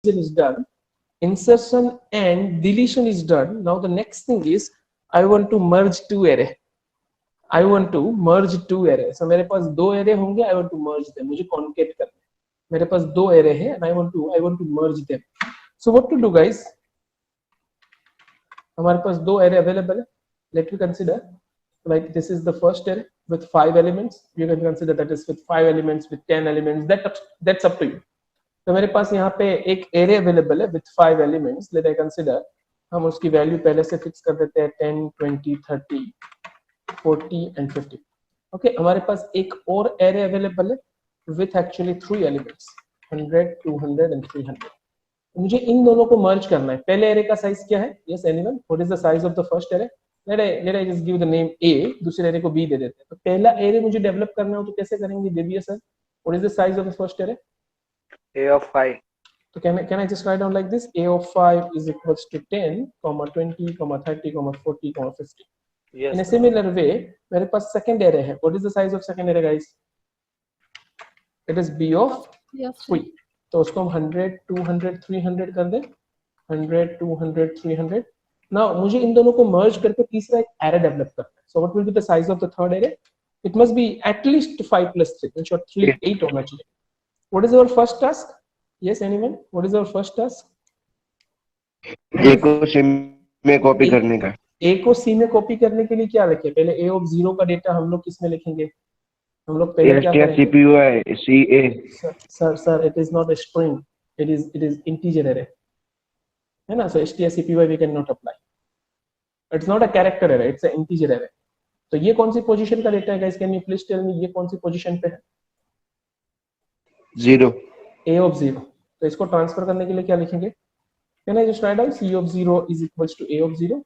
is done, insertion and deletion is done. Now the next thing is I want to merge two array. I want to merge two array. So मेरे पास दो array होंगे. I want to merge them. मुझे concat करना है. मेरे पास दो array है and I want to merge them. So what to do, guys? हमारे पास दो array available है. Let me consider. Like this is the first array with 5 elements. You can consider that is with 5 elements, with 10 elements. That's up to you. तो मेरे पास यहाँ पे एक array available है with 5 elements. Let I consider, हम उसकी value पहले से फिक्स कर देते हैं 10, 20, 30, 40 एंड 50. ओके, हमारे पास एक और एरे अवेलेबल है विथ एक्चुअली 3 एलिमेंट्स 100, 200 एंड 300. मुझे इन दोनों को मर्ज करना है. पहले एरे का साइज क्या है? Yes anyone, what is the size of the first array? Let I just give the name A, दूसरे एरे को बी दे देते हैं. तो पहला एरे मुझे डेवलप करना हो तो कैसे करेंगे? Deviya sir, what is the size of the first array? A of 5. So can I just write down like this? A of 5 is equals to 10, 20, 30, 40, 50. Yes. In a similar way, मेरे पास second array है. What is the size of second array, guys? It is B of 3. तो उसको हम 100, 200, 300 कर दें. 100, 200, 300. Now मुझे इन दोनों को merge करके तीसरा एक array develop करना है. So what will be the size of the third array? It must be at least 5 plus 3. In short, 3, 8 होना चाहिए. What is our first task? Yes, anyone? What is our first task? A को C में copy करने का. A को C में copy करने के लिए क्या लिखे? पहले A of 0 का डेटा हम लोग किस में लिखेंगे? हम लोग पहले क्या करेंगे? STR CA. Sir, it is not a string. It is integer array. है ना? So STR we cannot apply. It's not a character array. It's an integer array. तो ये कौन सी पोजीशन का डेटा है, guys? Can you please tell me ये कौन सी position पे है? 0. A of 0. तो इसको ट्रांसफर करने के लिए क्या लिखेंगे? Can I just write down C of 0 is equals to A of 0?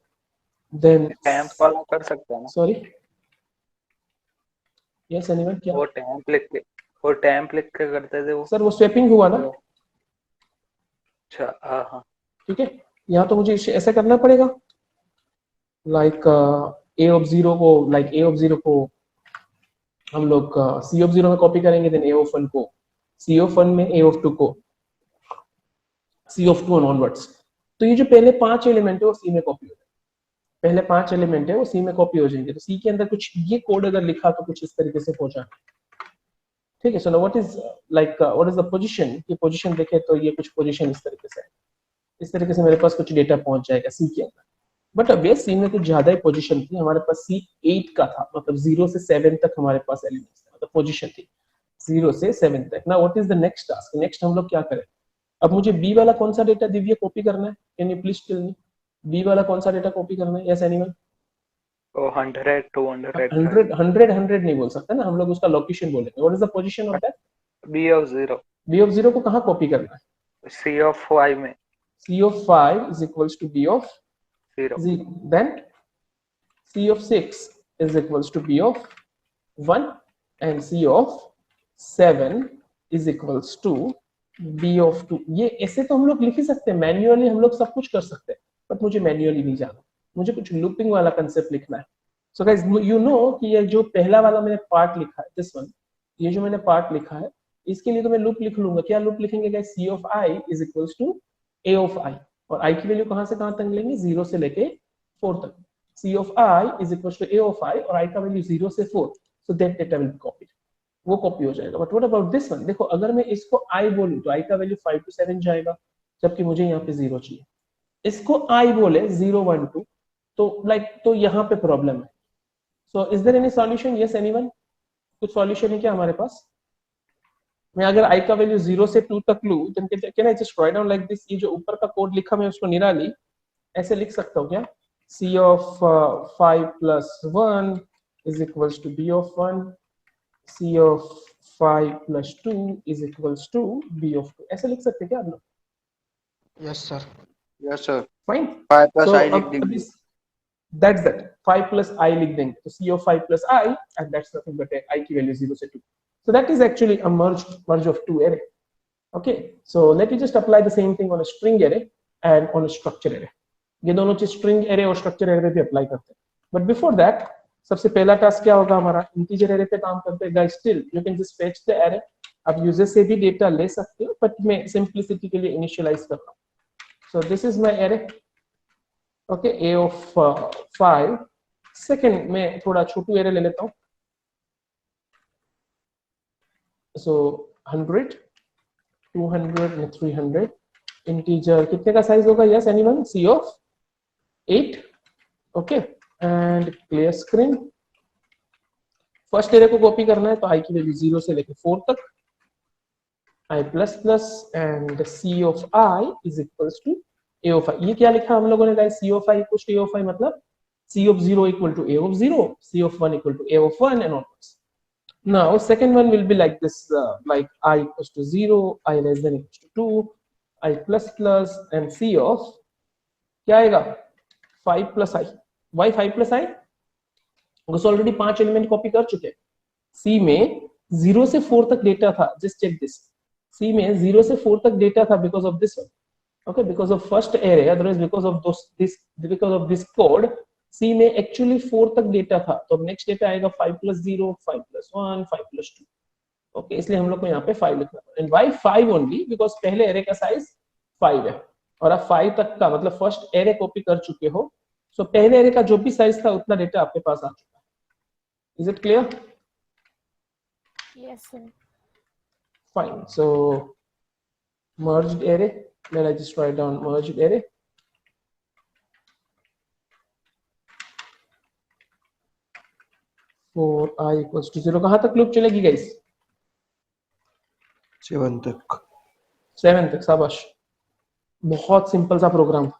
Then temp वाला कर सकते हैं ना? Sorry. Yes, anyone? क्या? वो टेम्प लिख के करते थे वो. सर वो स्वैपिंग हुआ ना? अच्छा, हाँ. ठीक है, यहाँ तो मुझे ऐसा करना पड़ेगा. Like A of 0 को हम लोग C of 0 में कॉपी करेंगे. Then A of 1 को C of 1 में, A of 2 को C of 2 onwards. तो ये जो पहले 5 एलिमेंट है वो C में कॉपी हो जाएंगे. पहले 5 एलिमेंट है वो C में कॉपी हो जाएंगे. तो C के अंदर कुछ ये कोड अगर लिखा तो कुछ इस तरीके से पहुंचा. ठीक है. So what is the position? ये पोजीशन देखे तो ये कुछ पोजीशन इस तरीके से है. इस तरीके से मेरे पास कुछ डेटा पहुंच जाएगा C के अंदर. बट अब ये C में कुछ ज्यादा ही पोजीशन थी. हमारे पास C 8 का था, मतलब 0 से 7 तक हमारे पास एलिमेंट्स थे, मतलब पोजीशन थी 0 से 7 तक. ना what is the next task? Next हम लोग क्या करें? अब मुझे बी वाला कौन सा डेटा दिव्य कॉपी करना है? Can you please tell me? B वाला कौन सा डेटा कॉपी करना है? Yes anyone? 100, 200. 100 नहीं बोल सकते ना हम लोग, उसका लोकेशन बोलेंगे. What is the position of that? B of 0. B of 0 को कहाँ कॉपी करना है? C of 5 में. C of 5 is equals to B of 0. Then C of 6 is equals to B of 1 and C of 7 is equals to B of 2. ये ऐसे तो हम लोग लिख ही सकते हैं, मैन्युअली हम लोग सब कुछ कर सकते हैं, बट मुझे मैन्युअली नहीं जाना. मुझे कुछ लूपिंग वाला कंसेप्ट लिखना है. सो गाइस यू नो कि ये जो पहला वाला मैंने पार्ट लिखा है, दिस वन, ये जो मैंने पार्ट लिखा है, इसके लिए तो मैं लूप लिख लूंगा. क्या लूप लिखेंगे guys? C of I is equals to A of I. और I की वैल्यू कहां से कहां तक लेंगे? 0 से लेके 4 तक. C of I is equals to A of I और I का वैल्यू 0 से 4. So that data will be copied. वो कॉपी हो जाएगा. But what about this one? देखो अगर मैं इसको I बोलूं तो I का वैल्यू 5 to 7 जाएगा, जबकि मुझे यहाँ पे 0 चाहिए. इसको I बोले 0, 1, 2 तो यहाँ पे प्रॉब्लम है. So is there any solution? Yes anyone? कुछ सॉल्यूशन है क्या हमारे पास? मैं अगर I का वैल्यू 0 से 2 तक लूं, then can I just write down like this? ये जो ऊपर का कोड लिखा मैं उसको निराली ऐसे लिख सकता हूँ क्या? C of 5 plus 1 is equals to B of 1. C of 5 plus 2 is equals to B of 2. ऐसे लिख सकते क्या आप लोग? Yes sir. Yes sir. Fine. 5 plus So I लिख देंगे. That's that. 5 plus I लिख देंगे. तो C of 5 plus I and that's nothing but I की वैल्यू 0 से 2. So that is actually a merge of two array. Okay. So let me just apply the same thing on a string array and on a structure array. ये दोनों चीज string array और structure array पे apply करते हैं. But before that सबसे पहला task क्या होगा हमारा? इंटीजर एरे पे काम करते हैं. Guys still you can just fetch the array आप यूजर से भी डेटा ले सकते हो, बट मैं सिंप्लिसिटी के लिए इनिशियलाइज कर रहा हूँ. So this is my array. Okay, A of 5. Second मैं थोड़ा छोटू एरे ले लेता हूँ. सो 100, 200 and 300. इंटीजर कितने का साइज होगा? Yes anyone? C of 8. Okay, and clear screen. First array को कॉपी करना है तो आई की वैल्यू 0 से लेकर 4 तक. I plus plus and C of I is equals to A of I. ये क्या लिखा हम लोगों ने guys? C of I equals to A of I, मतलब C of 0 equal to A of 0, C of 1 equal to A of 1 and onwards. Now second one will be like this, like I equals to 0, I less than equals to 2, I plus plus and C of क्या आएगा? 5 plus I. Why 5 plus I? because already 5 element copy कर चुके हैं. C में 0 से 4 तक data था. Just check this. C में 0 से 4 तक डेटा था because of this one. Okay, because of first array, otherwise because of this code, C में एक्चुअली 4 तक डेटा था. तो अब नेक्स्ट डेटा आएगा 5 plus 0, 5 plus 1, 5 plus 2. ओके, इसलिए हम लोग को यहाँ पे 5 लिखना है. And why 5 only? बिकॉज पहले एरे का साइज 5 है और आप 5 तक का मतलब फर्स्ट एरे कॉपी कर चुके हो. सो पहले एरे का जो भी साइज था उतना डेटा आपके पास आ चुका है. Is it clear? Yes, sir. Fine. So merged array, let I just write down merged array. For I equals to 0. कहां तक लूप चलेगी गाइस? 7 तक. 7 तक. शाबाश, बहुत सिंपल सा प्रोग्राम.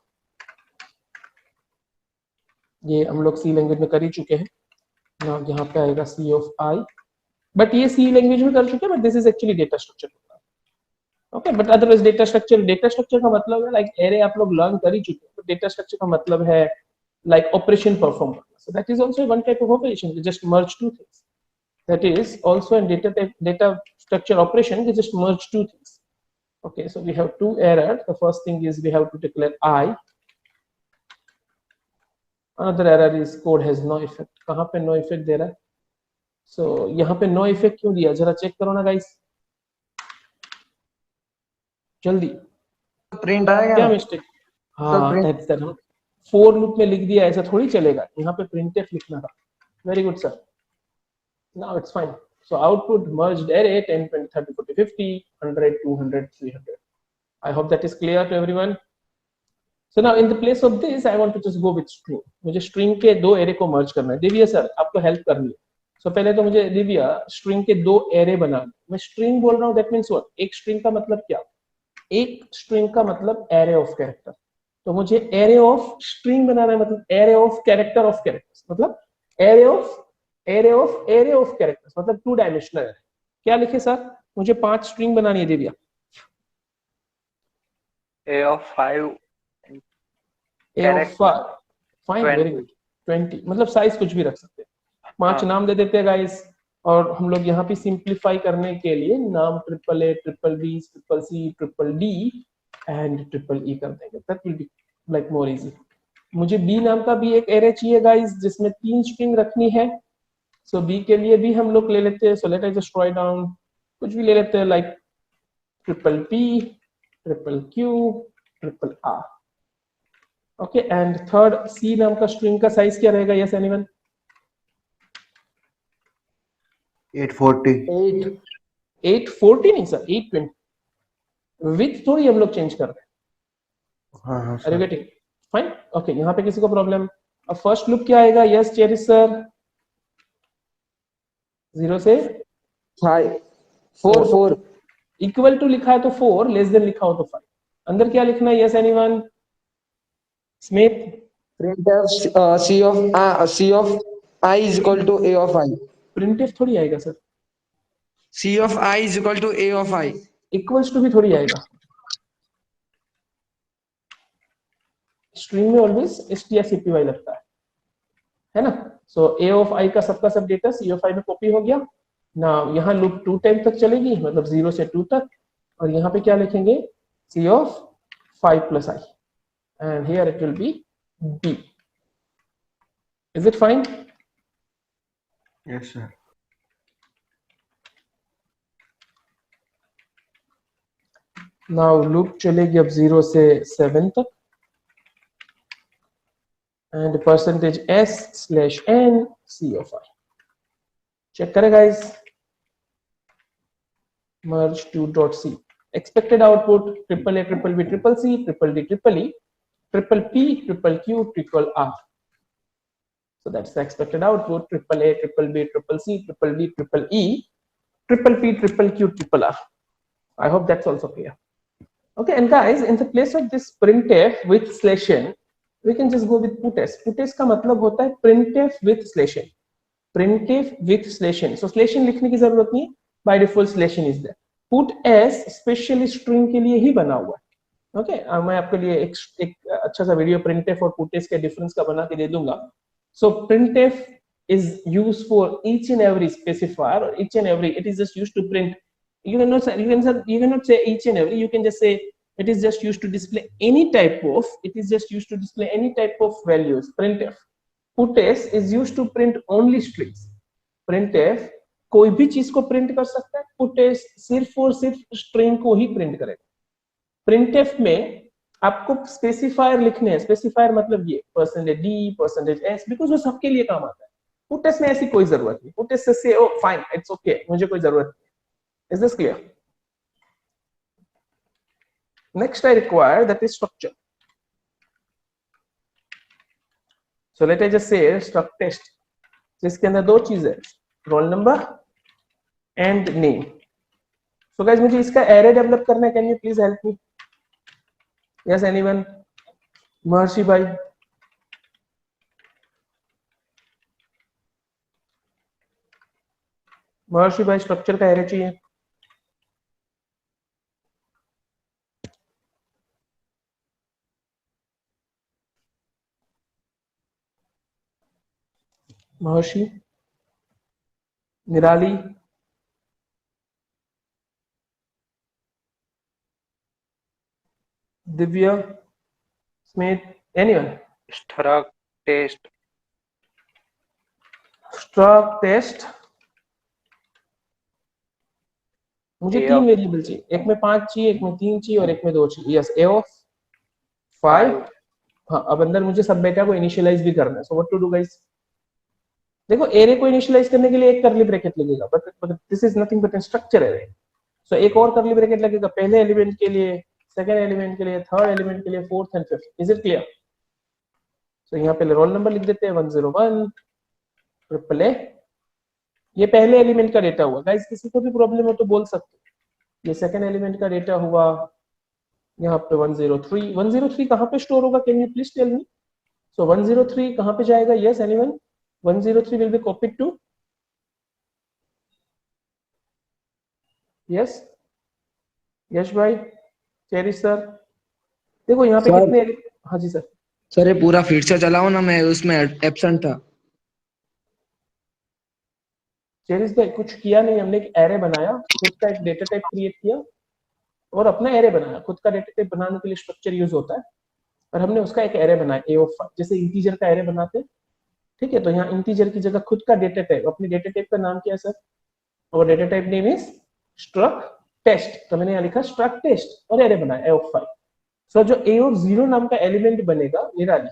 ये हम लोग सी लैंग्वेज में कर ही चुके हैं ना. यहाँ पे आएगा सी ऑफ आई, बट ये सी लैंग्वेज में कर चुके हैं, but this is actually data structure. Okay, but otherwise data structure का मतलब है लाइक एरे आप लोग लर्न कर ही चुके हैं. डेटा स्ट्रक्चर का मतलब है like operation perform. So that is also one type of operation. You just merge two things. That is also in data structure operation. You just merge two things. Okay, so we have two errors. The first thing is we have to declare I. Another error is code has no effect. कहाँ पे no effect दे रहा है? So यहाँ पे no effect क्यों दिया? जरा check करो ना guys. जल्दी. प्रिंट आएगा क्या मिस्टेक? हाँ, that's the one. For loop में लिख दिया, ऐसा थोड़ी चलेगा. यहाँ पे printf लिखना था. Very good sir. Now it's fine. So output merged array 10 20 30 40 50 100 200 300. I hope that is clear to everyone. So now in the place of this I want to just go with string. मुझे string के दो array को merge करना है. Divya sir आपको help करनी है. सो पहले तो मुझे दिव्या string के दो array बनाना. मैं string बोल रहा हूँ, that means what? एक string का मतलब क्या? एक string का मतलब array of character. तो मुझे एरे ऑफ स्ट्रिंग बनाना है, मतलब array of character of characters, मतलब एरे ऑफ कैरेक्टर्स, मतलब 2 डायमेंशनल एरे. क्या लिखे सर? मुझे 5 स्ट्रिंग बनानी है Divya. A of 5. A of 5. Fine, very good. 20 मतलब साइज कुछ भी रख सकते हैं. 5 नाम दे देते हैं गाइस. और हम लोग यहाँ पे सिंप्लीफाई करने के लिए नाम triple A, triple B, triple C, triple D and triple E कर देंगे. That will be like more easy. मुझे बी नाम का भी एक एरे चाहिए गाइस जिसमें 3 स्ट्रिंग रखनी है. सो बी के लिए भी हम लोग ले लेते हैं. So let I just write down कुछ भी ले लेते हैं, like triple P, triple Q, triple R. Okay, and third C नाम का स्ट्रिंग का साइज क्या रहेगा? Yes anyone? 840. 840 नहीं सर, 820. विथ थोड़ी हम लोग चेंज कर रहे हैं. हाँ Are you getting? Fine. Okay, यहाँ पे किसी को प्रॉब्लम? अब फर्स्ट लूप क्या आएगा? Yes cherries sir. 0 से 4 इक्वल टू लिखा है तो 4, लेस देन लिखा हो तो 5. अंदर क्या लिखना है? Yes anyone? Smith. printf c of I is equal to a of I. Printf थोड़ी आएगा sir. c of I is equal to a of I. Equals to भी थोड़ी आएगा. स्ट्रिंग में ऑलवेज strcpy लगता है ना. सो a ऑफ i का सबका सब डेटा c ऑफ i में कॉपी हो गया ना. यहाँ लूप 2 टाइम तक चलेगी, मतलब 0 से 2 तक. और यहाँ पे क्या लिखेंगे? c of 5 plus i and here it will be b. Is it fine? Yes sir. Now loop चलेगी अब 0 से 7 तक and percentage s slash n c of i. Check करें guys. merge to dot c. Expected output triple a triple b triple c triple d triple e triple p triple q triple r. So that's the expected output: triple a triple b triple c triple d triple e triple p triple q triple r. I hope that's also clear. Okay, and guys, in the place of this printf with slash n, we can just go with putf. Putf का मतलब होता है printf with slash n. printf with slash n. So slash n लिखने की जरूरत नहीं, by default slash n is there. put s specially string के लिए ही बना हुआ है. ओके, मैं आपके लिए एक अच्छा सा वीडियो printf और putf के डिफरेंस का बना के दे दूंगा. So printf is used for each and every specifier, or each and every, it is just used to print. You cannot say each and every, you can just say it is just used to display any type of, it is just used to display any type of values. printf. putf is used to print only strings. printf कोई भी चीज को print कर सकता है, putf सिर्फ और सिर्फ स्ट्रिंग को ही प्रिंट करेगा. printf में आपको स्पेसिफायर लिखने हैं. स्पेसिफायर मतलब ये percentage D percentage S, because वो सबके लिए काम आता है. putf में ऐसी कोई जरूरत नहीं. putf से ओ फाइन, इट्स ओके, मुझे कोई जरूरत नहीं. Is this clear? Next I require, that is structure. So let I just say struct test. जिसके अंदर दो चीजें, roll number and name. So guys, मुझे इसका एरे डेवलप करना है. Can you please help me? Yes, anyone? महर्षि भाई. महर्षि भाई, स्ट्रक्चर का एरे चाहिए. Maharshi, Nirali, Divya, Smith, anyone? struct test struct test. मुझे A तीन of वेरिएबल चाहिए. एक में 5 चाहिए, एक में 3 चाहिए और एक में 2 चाहिए. Yes, a of 5. हाँ, अब अंदर मुझे सब डेटा को इनिशियलाइज भी करना है. So what to do guys? देखो, एरे को इनिशियलाइज करने के लिए एक करली ब्रैकेट लगेगा, but this is nothing but structure array. So एक और करली ब्रैकेट लगेगा पहले एलिमेंट के लिए, सेकंड एलिमेंट के लिए, थर्ड एलिमेंट के लिए, fourth and fifth. Is it clear? So यहाँ पे रोल नंबर लिख देते हैं 101 ट्रिपल ए. ये पहले एलिमेंट का डेटा हुआ. गाइस, किसी को भी प्रॉब्लम हो तो बोल सकते हो. ये सेकंड एलिमेंट का डेटा हुआ. यहाँ पे 103. 103 कहाँ पे स्टोर होगा? Can you please tell me? So 103 कहाँ पे जाएगा? Yes, anyone? 103 will be copied to, yes, Yash भाई, चेरिश सर. देखो यहाँ पे सर. कितने, हाँ जी सर. सर ये पूरा फिर से चलाओ ना, मैं उसमें एब्सेंट था. चेरिश भाई, कुछ किया नहीं. हमने एक एरे बनाया, खुद का एक डेटा टाइप क्रिएट किया और अपना एरे बनाया. खुद का डेटा टाइप बनाने के लिए स्ट्रक्चर यूज होता है, और हमने उसका एक एरे बनाया ए ऑफ 5, जैसे इंटीजर का एरे बनाते हैं. ठीक है, तो यहाँ इंटीजर की जगह खुद का डेटा टाइप, अपने डेटा टाइप का नाम क्या है सर? और data type name is struct test. तो मैंने यहाँ लिखा struct test और एरे बनाया a of 5. सो जो a of 0 नाम का एलिमेंट बनेगा, निराली,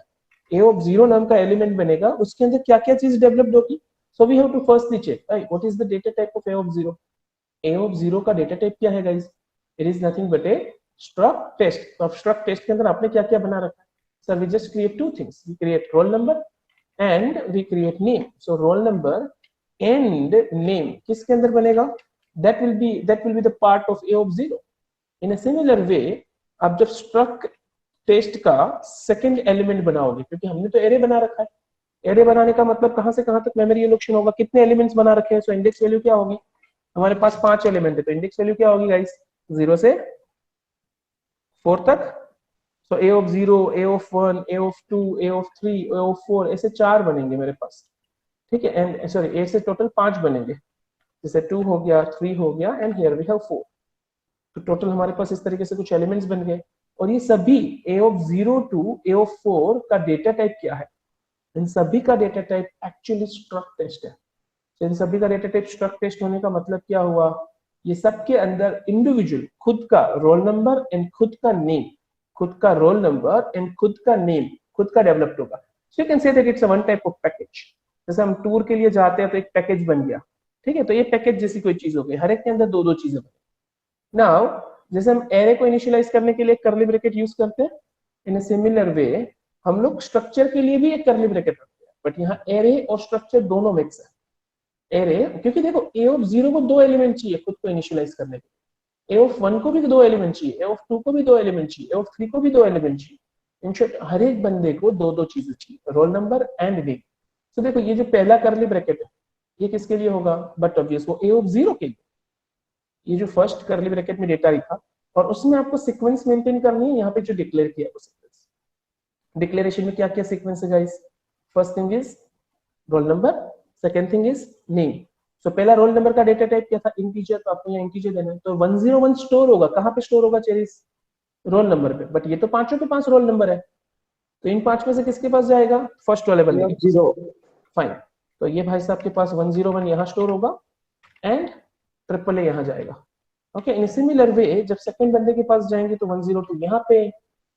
a of 0 नाम का एलिमेंट बनेगा, उसके अंदर क्या क्या चीज डेवलप्ड होगी? So we have to firstly check, right, what is the data type of a of 0. a of 0 का डेटा टाइप क्या है guys? It is nothing but A struct test. तो अब struct test के अंदर आपने क्या क्या बना रखा है? Sir, we just create two things. We create roll number and we create name. So roll number and name किसके अंदर बनेगा? that will be the part of a of 0. in a similar way, आप जब struct test का second element बनाओगे, क्योंकि हमने तो एरे बना रखा है. एरे बनाने का मतलब कहां से कहां तक मेमोरी एलोकेशन होगा, कितने एलिमेंट्स बना रखे हैं. सो इंडेक्स वैल्यू क्या होगी? हमारे पास 5 एलिमेंट है, तो इंडेक्स वैल्यू क्या होगी गाइस? 0 से 4 तक. तो a of 0, a of 1, a of 2, a of 3, a of 4, ऐसे 4 बनेंगे मेरे पास. ठीक है, एंड सॉरी, a से टोटल 5 बनेंगे, जैसे 2 हो गया, 3 हो गया, एंड हियर वी हैव 4. तो टोटल हमारे पास इस तरीके से कुछ एलिमेंट्स बन गए. और ये सभी a of 0 to a of 4 का डेटा टाइप क्या है? इन सभी का data type actually struct test है. तो इन सभी का डेटा टाइप स्ट्रक्ट टेस्ट होने का मतलब क्या हुआ? ये सबके अंदर इंडिविजुअल खुद का रोल नंबर एंड खुद का नेम, खुद का रोल नंबर एंड खुद का नेम खुद का डेवलप्ड होगा. So you can say that it's a one type of package. जैसे हम टूर के लिए जाते हैं तो एक पैकेज बन गया, ठीक है, तो ये पैकेज जैसी कोई चीज हो गई, हर एक के अंदर दो दो चीजें बनी. नाउ जैसे हम एरे को इनिशियलाइज करने के लिए कर्ली ब्रैकेट यूज करते हैं, इन अ सिमिलर वे हम लोग स्ट्रक्चर के लिए भी एक कर्ली ब्रैकेट रखते हैं, बट यहाँ एरे और स्ट्रक्चर दोनों मिक्स है. एरे क्योंकि देखो ए ऑफ 0 को 2 एलिमेंट चाहिए खुद को इनिशियलाइज करने के लिए, ए ऑफ 1 को भी 2 एलिमेंट चाहिए, ए ऑफ 2 को भी 2 एलिमेंट चाहिए, ए ऑफ 3 को भी 2 एलिमेंट चाहिए. इन शॉर्ट हर एक बंदे को दो दो चीजें चाहिए, रोल नंबर एंड नेम. तो देखो ये जो पहला कर्ली ब्रैकेट है ये किसके लिए होगा, बट ऑब्वियस वो ए ऑफ 0 के लिए. ये जो फर्स्ट कर्ली ब्रैकेट में डेटा लिखा और उसमें आपको सीक्वेंस मेंटेन करनी है, यहाँ पे जो डिक्लेयर किया है वो सीक्वेंस. डिक्लेरेशन में क्या क्या सीक्वेंस है guys, first thing is roll number, second thing is name. So पहला रोल नंबर का डेटा टाइप क्या था, इंटीजर, तो आपको यहाँ इंटीजर देना है, तो 101 स्टोर होगा. कहाँ पे स्टोर होगा चेरिस, रोल नंबर पे. बट ये तो पांचों के पांच रोल नंबर है, तो इन पांच में से किसके पास जाएगा, फर्स्ट वाले बंदे के. 0. फाइन, तो ये भाई साहब के पास 101 यहाँ स्टोर होगा एंड ट्रिपल ए यहाँ जाएगा. ओके, इन सिमिलर वे जब सेकंड बंदे के पास जाएंगे तो 102 यहाँ पे,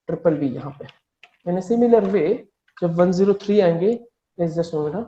ट्रिपल बी यहाँ पे. इन सिमिलर वे जब 103 आएंगे, let's just moment.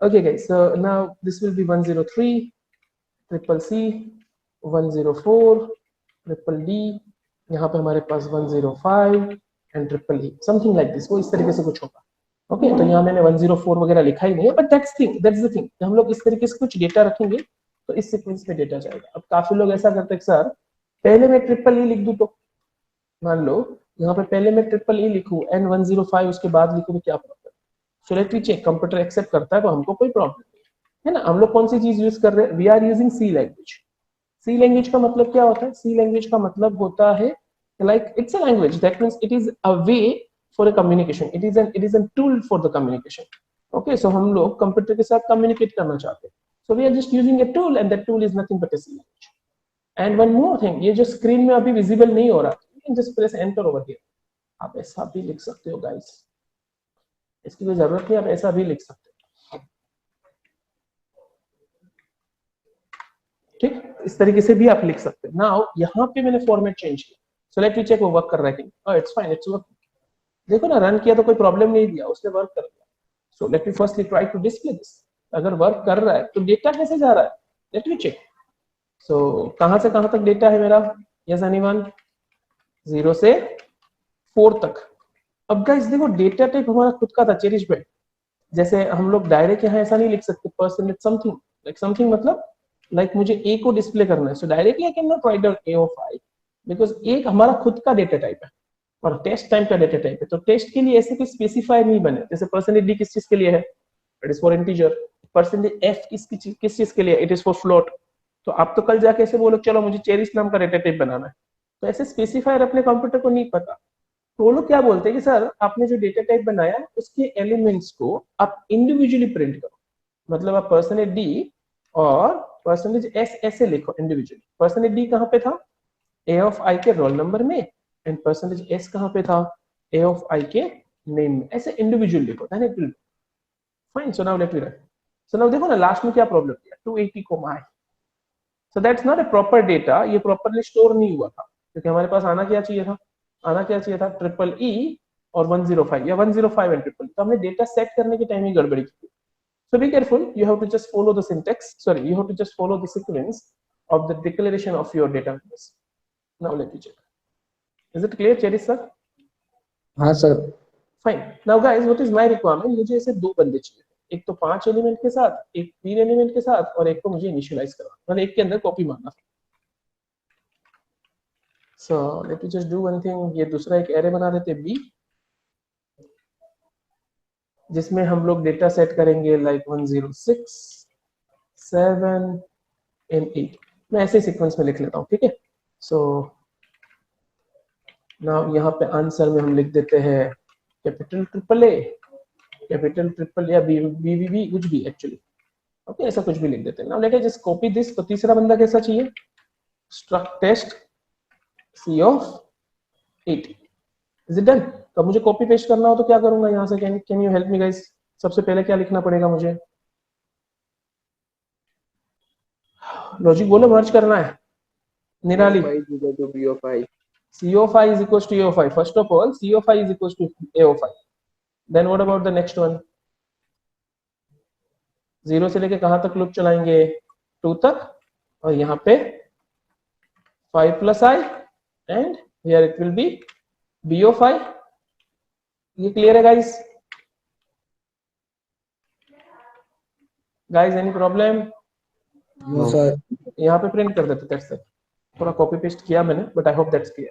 Okay guys, so now this will be 103, triple C, 104, triple D, यहाँ पे हमारे पास 105 and triple E, something like this, वो इस तरीके से कुछ होगा. ओके तो यहाँ मैंने 104 वगैरह लिखा ही नहीं है, बट दैट्स द थिंग, हम लोग इस तरीके से कुछ डेटा रखेंगे तो इस सीक्वेंस में डेटा जाएगा. अब काफी लोग ऐसा करते हैं सर पहले मैं ट्रिपल ई लिख दूं, तो मान लो यहाँ पे पहले मैं ट्रिपल ई लिखूं एंड 105 उसके बाद लिखूं तो क्या problem. So let me check, computer accept करता है तो हमको कोई प्रॉब्लम नहीं है ना. हम लोग कौन सी चीज यूज कर रहे हैं, we are using C language. C language का मतलब क्या होता है, सी लैंग्वेज का मतलब होता है like it's a language that means it is a way for a communication, it is a tool for the communication. Okay so हम लोग कंप्यूटर के साथ कम्युनिकेट करना चाहते हैं, so we are just using a tool and that tool is nothing but a C language. And one more thing, ये जो screen में अभी विजिबल नहीं हो रहा, you can just press enter over here. आप ऐसा भी लिख सकते हो गाइस, इसकी कोई जरूरत नहीं, आप ऐसा भी लिख सकते हो. ठीक, इस तरीके से भी आप लिख सकते हैं. नाउ यहाँ पे मैंने फॉर्मेट चेंज किया, सो लेट मी चेक वो वर्क कर रहा है कि नहीं. It's fine, it's work. देखो ना, रन किया तो कोई प्रॉब्लम नहीं दिया, उसने वर्क कर दिया. So let me firstly try to display this. अगर वर्क कर रहा है तो डेटा कैसे जा रहा है, लेट मी चेक. सो कहां से कहां तक डेटा है मेरा, यस एनीवन, 0 से 4 तक. अब गाइस देखो डेटा टाइप हमारा खुद का था चेरिश भाई. जैसे हम लोग डायरेक्ट यहाँ ऐसा नहीं लिख सकते परसेंटेज समथिंग, लाइक समथिंग मतलब लाइक मुझे ए को डिस्प्ले करना है, सो directly I can not write down A of I, because एक हमारा खुद का डेटा टाइप है और टेस्ट टाइप का डेटा टाइप है. तो टेस्ट के लिए ऐसे कोई स्पेसिफाई नहीं बने. जैसे परसेंटेज डी किस चीज के लिए है, it is for integer. Percentage F किस चीज के लिए, इट इज फॉर फ्लोट. तो आप तो कल जाके ऐसे बोलो चलो मुझे चेरिश नाम का डेटा टाइप बनाना है, तो ऐसे स्पेसिफायर अपने कंप्यूटर को नहीं पता. तो वो लोग क्या बोलते हैं कि सर आपने जो डेटा टाइप बनाया उसके एलिमेंट्स को आप इंडिविजुअली प्रिंट करो. मतलब आप परसेंटेज डी और परसेंटेज एस ऐसे लिखो इंडिविजुअली. परसेंटेज डी कहाँ पे था, ए ऑफ आई के रोल नंबर में, एंड परसेंटेज एस कहाँ पे था, ए ऑफ आई के नेम में. ऐसे इंडिविजुअल लिखो, then it will fine. So now let me write. So now देखो ना लास्ट में क्या प्रॉब्लम किया, 280 कोमा है. So that's not a proper data, ये प्रॉपरली स्टोर नहीं हुआ था, क्योंकि हमारे पास आना क्या चाहिए था, आना क्या चाहिए था ट्रिपल ई और 105 या 105 एंड ट्रिपल. तो हमने डेटा सेट करने के टाइम ही गड़बड़ी की. So be careful, you have to just follow the syntax, sorry, you have to just follow the sequence of the declaration of your data types. Now let me check. Is it clear, Cherish sir? हाँ sir. Fine. Now guys, what is my requirement? मुझे ऐसे दो बंदे चाहिए, एक तो 5 element के साथ, एक 3 एलिमेंट के साथ, और एक को मुझे इनिशियलाइज करना, मतलब एक के अंदर कॉपी मारना. So let me just do one thing. ये दूसरा एक एरे बना देते B, जिसमें हम लोग डेटा सेट करेंगे लाइक 106, 7, and 8. मैं ऐसे सीक्वेंस में लिख लेता हूँ, ठीक है। सो नाउ यहाँ पे आंसर में हम लिख देते हैं capital triple A, capital triple या बी कुछ भी एक्चुअली, ओके, ऐसा कुछ भी लिख देते हैं। Now let us just copy this. तो तीसरा बंदा कैसा चाहिए, struct test C of 8, is it done. तो मुझे कॉपी पेस्ट करना हो तो क्या करूंगा यहाँ से, can you help me guys. सबसे पहले क्या लिखना पड़ेगा मुझे, लॉजिक बोलो, मर्ज करना है निराली। C of I is equals to A of I. First of all, C of I is equals to A of I. Then what about the next one? 0 से लेके कहां तक लूप चलाएंगे, 2 तक, और यहाँ पे 5 plus I and here it will be B of I. ये क्लियर है guys? Guys any problem? No sir. यहाँ पे प्रिंट कर देते थे, थोड़ा कॉपी पेस्ट किया मैंने, but I hope that's clear.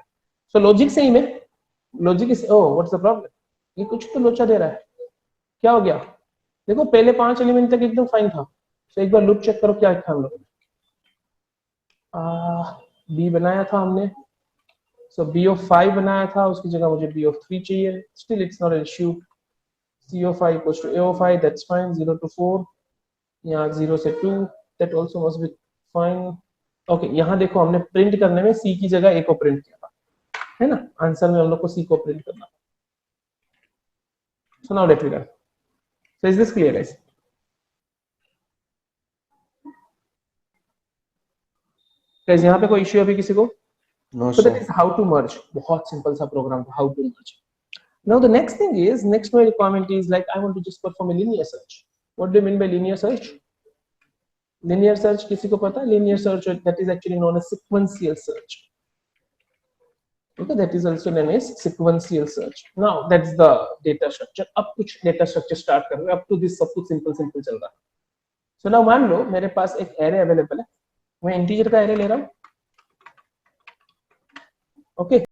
So logic same है, logic is, oh what's the problem, ये कुछ तो लोचा दे रहा है, क्या हो गया। देखो पहले 5 एलिमेंट तक एकदम फाइन था, तो एक बार लूप चेक करो क्या था हम लोग बी बनाया था हमने, सो बी ऑफ 5 बनाया था, उसकी जगह मुझे बी ऑफ 3 चाहिए, still it's not an issue. C of 5 equals to A of 5, that's fine. 0 to 4, यहाँ 0 से 2, that also must be fine. Okay, यहाँ देखो हमने प्रिंट करने में सी की जगह ए को प्रिंट किया था, है ना, आंसर में हम लोग को सी को प्रिंट करना। So now let me run. So is this clear guys? Guys यहाँ पे कोई इश्यू अभी किसी को? No So that sir. is how to merge. बहुत simple सा program था, how to merge. Now the next thing is, next my requirement is like I want to just perform a linear search. What do you mean by linear search? Linear search किसी को पता है? Linear search that is actually known as sequential search. Okay, that is also known as sequential search. Now that's the data structure. अब कुछ data structure start कर रहे हैं. Up to this सब कुछ simple चल रहा है. So now मान लो मेरे पास एक array available है, मैं integer का array ले रहा हूँ, okay.